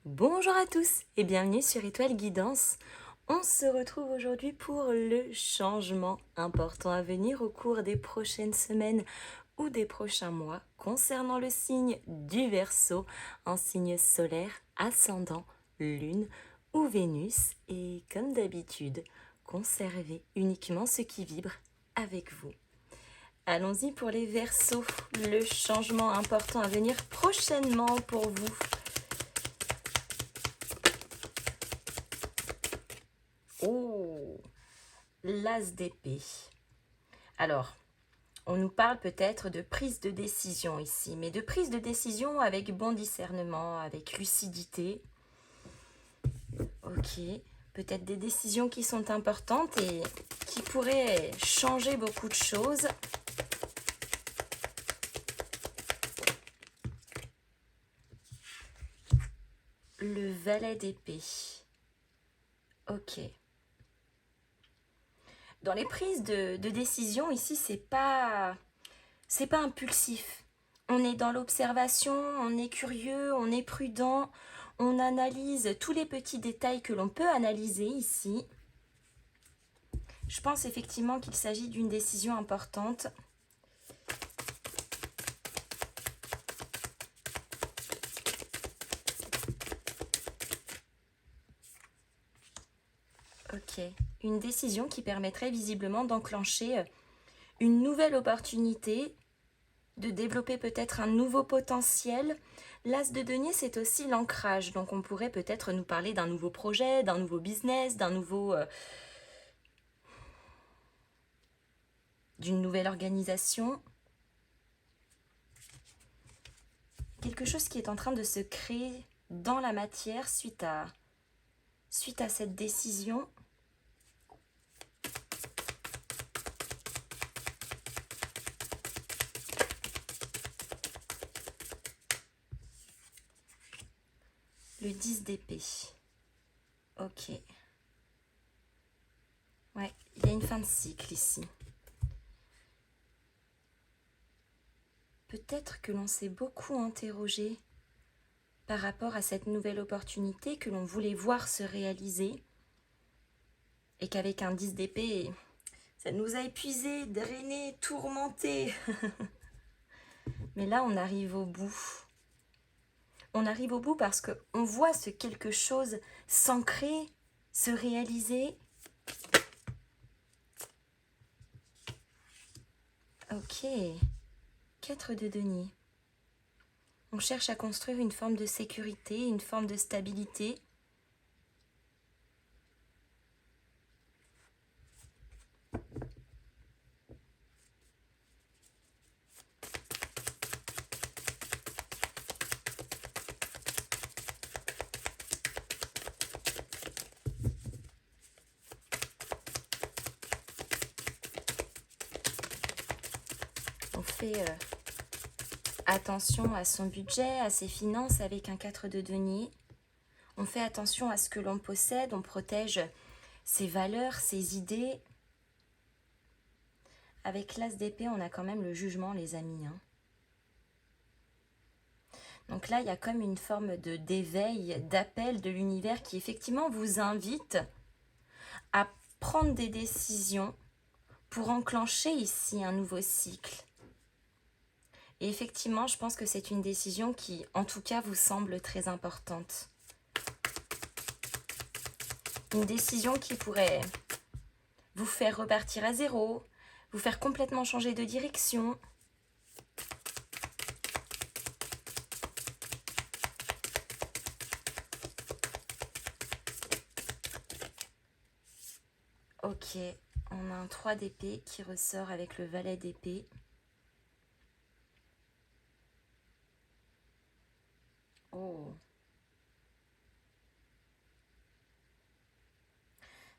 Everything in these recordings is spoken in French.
Bonjour à tous et bienvenue sur Étoile Guidance. On se retrouve aujourd'hui pour le changement important à venir au cours des prochaines semaines ou des prochains mois concernant le signe du Verseau, un signe solaire, ascendant, lune ou Vénus. Et comme d'habitude, conservez uniquement ce qui vibre avec vous. Allons-y pour les Verseaux, le changement important à venir prochainement pour vous. Oh, l'as d'épée. Alors, on nous parle peut-être de prise de décision ici, mais de prise de décision avec bon discernement, avec lucidité. Ok, peut-être des décisions qui sont importantes et qui pourraient changer beaucoup de choses. Le valet d'épée. Ok. Dans les prises de décision ici, c'est pas impulsif. On est dans l'observation, on est curieux, on est prudent, on analyse tous les petits détails que l'on peut analyser ici. Je pense effectivement qu'il s'agit d'une décision importante. Ok, une décision qui permettrait visiblement d'enclencher une nouvelle opportunité, de développer peut-être un nouveau potentiel. L'as de denier, c'est aussi l'ancrage. Donc on pourrait peut-être nous parler d'un nouveau projet, d'un nouveau business, d'une nouvelle organisation. Quelque chose qui est en train de se créer dans la matière suite à cette décision. Le 10 d'épée. Ok. Ouais, il y a une fin de cycle ici. Peut-être que l'on s'est beaucoup interrogé par rapport à cette nouvelle opportunité que l'on voulait voir se réaliser et qu'avec un 10 d'épée, ça nous a épuisés, drainés, tourmentés. Mais là, on arrive au bout. On arrive au bout parce qu'on voit ce quelque chose s'ancrer, se réaliser. Ok, 4 de denier. On cherche à construire une forme de sécurité, une forme de stabilité. On fait attention à son budget, à ses finances avec un 4 de denier. On fait attention à ce que l'on possède, on protège ses valeurs, ses idées. Avec l'as d'épée, on a quand même le jugement, les amis. Donc là, il y a comme une forme d'éveil, d'appel de l'univers qui effectivement vous invite à prendre des décisions pour enclencher ici un nouveau cycle. Et effectivement, je pense que c'est une décision qui, en tout cas, vous semble très importante. Une décision qui pourrait vous faire repartir à zéro, vous faire complètement changer de direction. Ok, on a un 3 d'épée qui ressort avec le valet d'épée. Oh.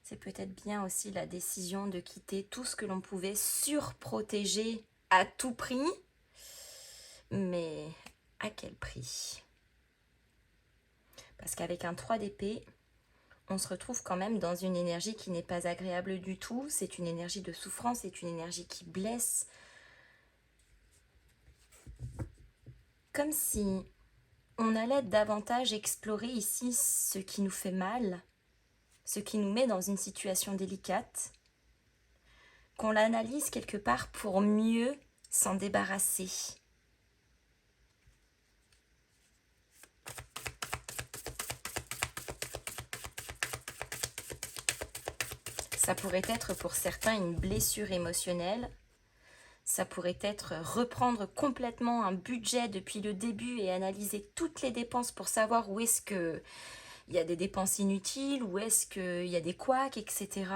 C'est peut-être bien aussi la décision de quitter tout ce que l'on pouvait surprotéger à tout prix. Mais à quel prix? Parce qu'avec un 3 d'épée, on se retrouve quand même dans une énergie qui n'est pas agréable du tout. C'est une énergie de souffrance, c'est une énergie qui blesse. Comme si on allait davantage explorer ici ce qui nous fait mal, ce qui nous met dans une situation délicate, qu'on l'analyse quelque part pour mieux s'en débarrasser. Ça pourrait être pour certains une blessure émotionnelle. Ça pourrait être reprendre complètement un budget depuis le début et analyser toutes les dépenses pour savoir où est-ce qu'il y a des dépenses inutiles, où est-ce qu'il y a des couacs, etc.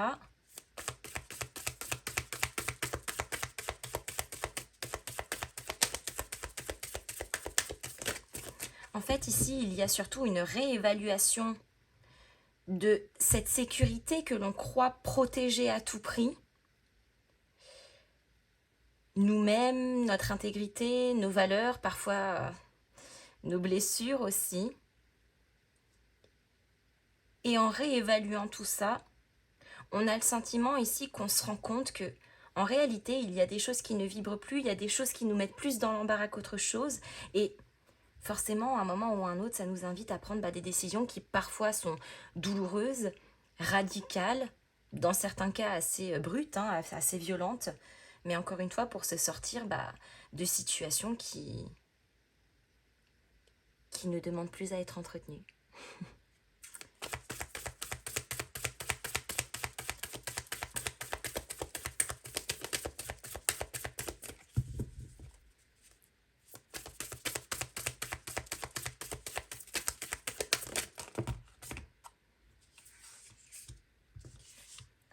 En fait, ici, il y a surtout une réévaluation de cette sécurité que l'on croit protéger à tout prix. Nous-mêmes, notre intégrité, nos valeurs, parfois nos blessures aussi. Et en réévaluant tout ça, on a le sentiment ici qu'on se rend compte que, en réalité, il y a des choses qui ne vibrent plus, il y a des choses qui nous mettent plus dans l'embarras qu'autre chose. Et forcément, à un moment ou à un autre, ça nous invite à prendre des décisions qui parfois sont douloureuses, radicales, dans certains cas assez brutes, assez violentes. Mais encore une fois, pour se sortir de situations qui ne demandent plus à être entretenues.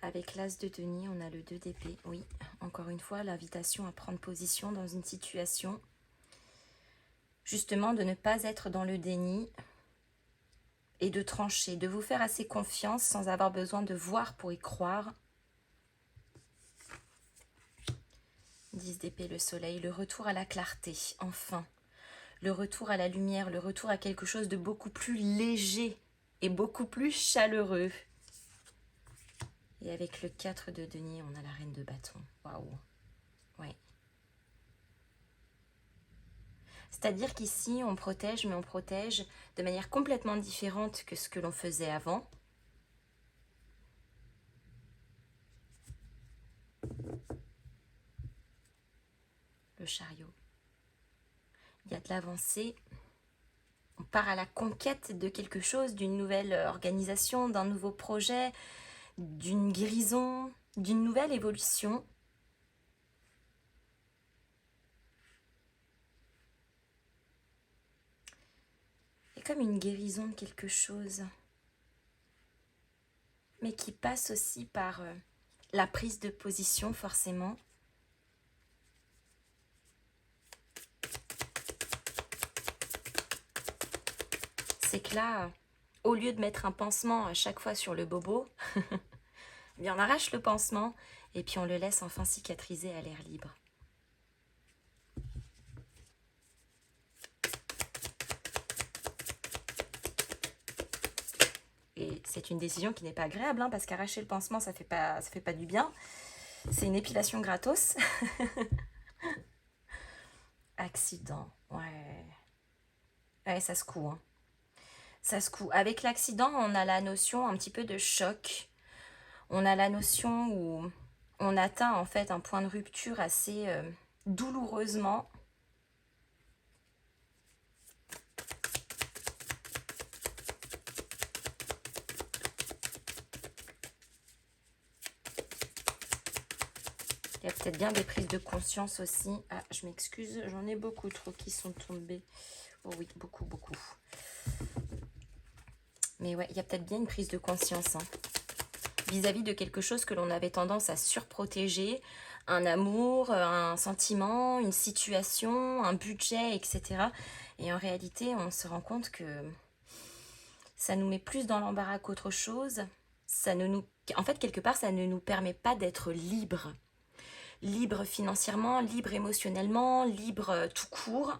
Avec l'as de denier, on a le 2 d'épée. Oui, encore une fois, l'invitation à prendre position dans une situation. Justement, de ne pas être dans le déni et de trancher, de vous faire assez confiance sans avoir besoin de voir pour y croire. 10 d'épée, le soleil, le retour à la clarté, enfin. Le retour à la lumière, le retour à quelque chose de beaucoup plus léger et beaucoup plus chaleureux. Et avec le 4 de denier, on a la reine de bâton. Waouh. Ouais. C'est-à-dire qu'ici, on protège, mais on protège de manière complètement différente que ce que l'on faisait avant. Le chariot. Il y a de l'avancée. On part à la conquête de quelque chose, d'une nouvelle organisation, d'un nouveau projet, d'une guérison, d'une nouvelle évolution. Il y a comme une guérison de quelque chose, mais qui passe aussi par la prise de position forcément. C'est que là, au lieu de mettre un pansement à chaque fois sur le bobo, eh bien on arrache le pansement et puis on le laisse enfin cicatriser à l'air libre. Et c'est une décision qui n'est pas agréable, parce qu'arracher le pansement, ça fait pas du bien. C'est une épilation gratos. Accident, ouais. Ouais, ça secoue, Ça secoue. Avec l'accident, on a la notion un petit peu de choc. On a la notion où on atteint en fait un point de rupture assez douloureusement. Il y a peut-être bien des prises de conscience aussi. Ah, je m'excuse, j'en ai beaucoup trop qui sont tombés. Oh oui, beaucoup, beaucoup. Mais ouais, il y a peut-être bien une prise de conscience vis-à-vis de quelque chose que l'on avait tendance à surprotéger, un amour, un sentiment, une situation, un budget, etc. Et en réalité, on se rend compte que ça nous met plus dans l'embarras qu'autre chose. En fait, quelque part, ça ne nous permet pas d'être libres. Libre financièrement, libre émotionnellement, libre tout court.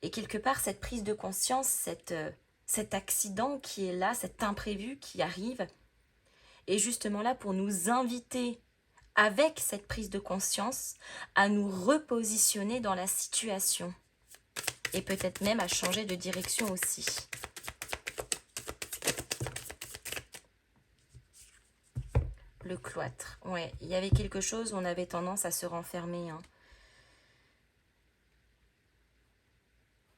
Et quelque part, cette prise de conscience, cet accident qui est là, cet imprévu qui arrive, est justement là pour nous inviter, avec cette prise de conscience, à nous repositionner dans la situation et peut-être même à changer de direction aussi. Le cloître, ouais, il y avait quelque chose où on avait tendance à se renfermer, hein.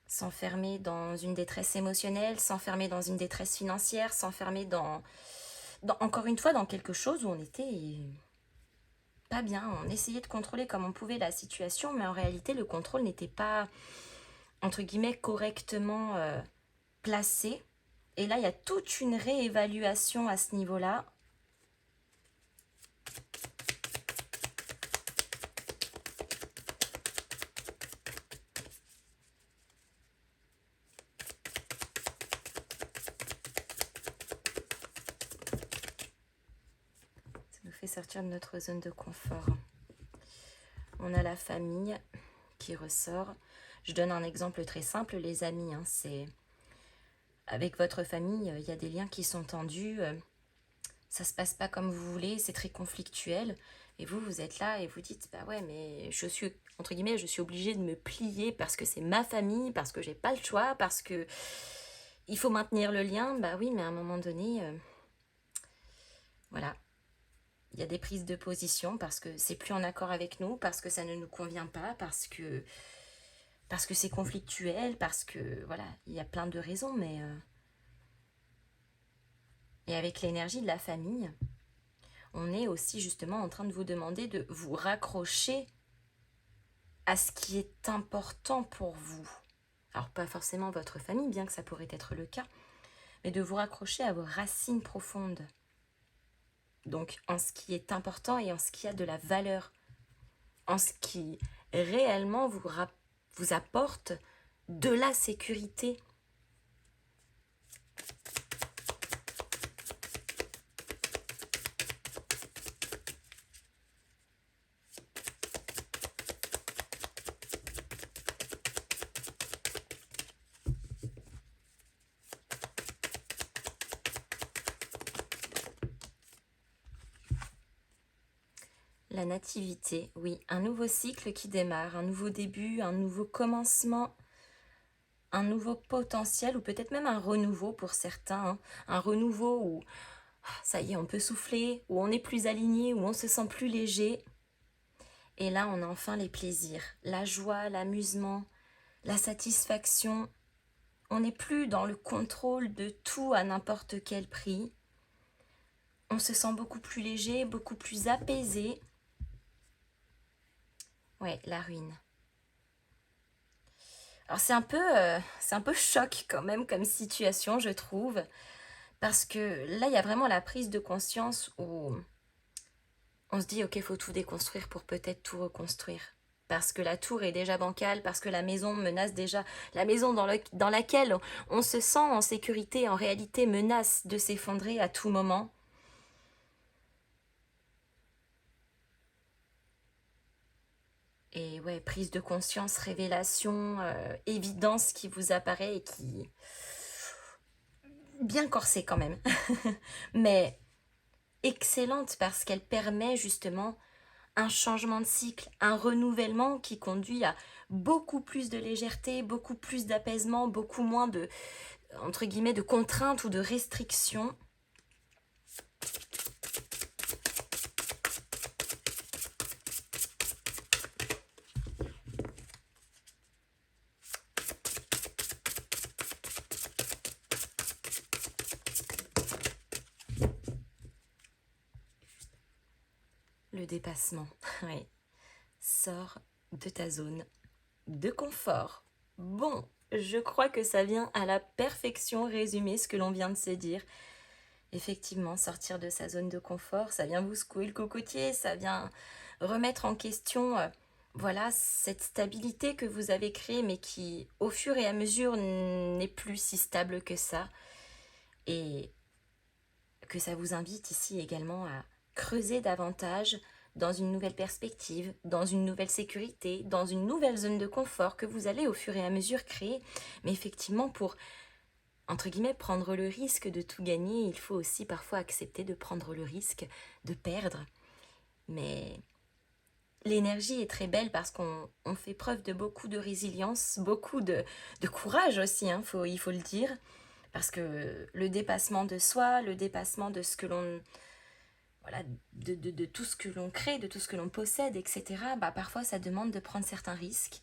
S'enfermer dans une détresse émotionnelle, s'enfermer dans une détresse financière, s'enfermer encore une fois, dans quelque chose où on était pas bien. On essayait de contrôler comme on pouvait la situation, mais en réalité, le contrôle n'était pas, entre guillemets, correctement placé. Et là, il y a toute une réévaluation à ce niveau-là. Ça nous fait sortir de notre zone de confort. On a la famille qui ressort. Je donne un exemple très simple, les amis, hein, c'est avec votre famille, il y a des liens qui sont tendus, ça se passe pas comme vous voulez, c'est très conflictuel, et vous êtes là et vous dites, bah ouais, mais je suis, entre guillemets, je suis obligée de me plier parce que c'est ma famille, parce que j'ai pas le choix, parce que il faut maintenir le lien, bah oui, mais à un moment donné, voilà, il y a des prises de position parce que c'est plus en accord avec nous, parce que ça ne nous convient pas, parce que c'est conflictuel, parce que, voilà, il y a plein de raisons, mais... Et avec l'énergie de la famille, on est aussi justement en train de vous demander de vous raccrocher à ce qui est important pour vous. Alors pas forcément votre famille, bien que ça pourrait être le cas, mais de vous raccrocher à vos racines profondes. Donc en ce qui est important et en ce qui a de la valeur, en ce qui réellement vous apporte de la sécurité. La nativité, oui, un nouveau cycle qui démarre, un nouveau début, un nouveau commencement, un nouveau potentiel ou peut-être même un renouveau pour certains, hein. Un renouveau où ça y est, on peut souffler, où on est plus aligné, où on se sent plus léger. Et là, on a enfin les plaisirs, la joie, l'amusement, la satisfaction. On n'est plus dans le contrôle de tout à n'importe quel prix. On se sent beaucoup plus léger, beaucoup plus apaisé. Ouais, la ruine. Alors c'est un peu choc quand même comme situation, je trouve, parce que là, il y a vraiment la prise de conscience où on se dit, ok, il faut tout déconstruire pour peut-être tout reconstruire. Parce que la tour est déjà bancale, parce que la maison menace déjà, la maison dans laquelle on se sent en sécurité, en réalité, menace de s'effondrer à tout moment. Et ouais, prise de conscience, révélation, évidence qui vous apparaît et qui... bien corsée quand même. Mais excellente parce qu'elle permet justement un changement de cycle, un renouvellement qui conduit à beaucoup plus de légèreté, beaucoup plus d'apaisement, beaucoup moins de, entre guillemets, de contraintes ou de restrictions. Le dépassement, oui. Sors de ta zone de confort. Bon, je crois que ça vient à la perfection résumer ce que l'on vient de se dire. Effectivement, sortir de sa zone de confort, ça vient vous secouer le cocotier, ça vient remettre en question, voilà, cette stabilité que vous avez créée, mais qui, au fur et à mesure, n'est plus si stable que ça. Et que ça vous invite ici également à creuser davantage dans une nouvelle perspective, dans une nouvelle sécurité, dans une nouvelle zone de confort que vous allez au fur et à mesure créer. Mais effectivement, pour, entre guillemets, prendre le risque de tout gagner, il faut aussi parfois accepter de prendre le risque de perdre. Mais l'énergie est très belle parce qu'on fait preuve de beaucoup de résilience, beaucoup de courage aussi, hein, il faut le dire. Parce que le dépassement de soi, le dépassement de ce que l'on... Voilà, de tout ce que l'on crée, de tout ce que l'on possède, etc. Bah, parfois, ça demande de prendre certains risques.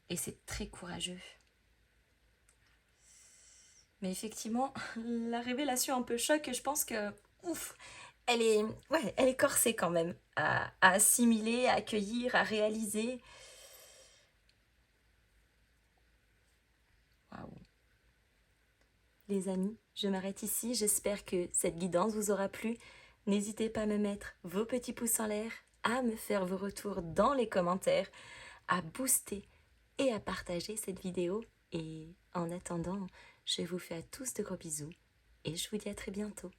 Et c'est très courageux. Mais effectivement, la révélation un peu choc, je pense que... Ouf, elle est corsée quand même à assimiler, à accueillir, à réaliser. Waouh. Les amis, je m'arrête ici. J'espère que cette guidance vous aura plu. N'hésitez pas à me mettre vos petits pouces en l'air, à me faire vos retours dans les commentaires, à booster et à partager cette vidéo. Et en attendant, je vous fais à tous de gros bisous et je vous dis à très bientôt.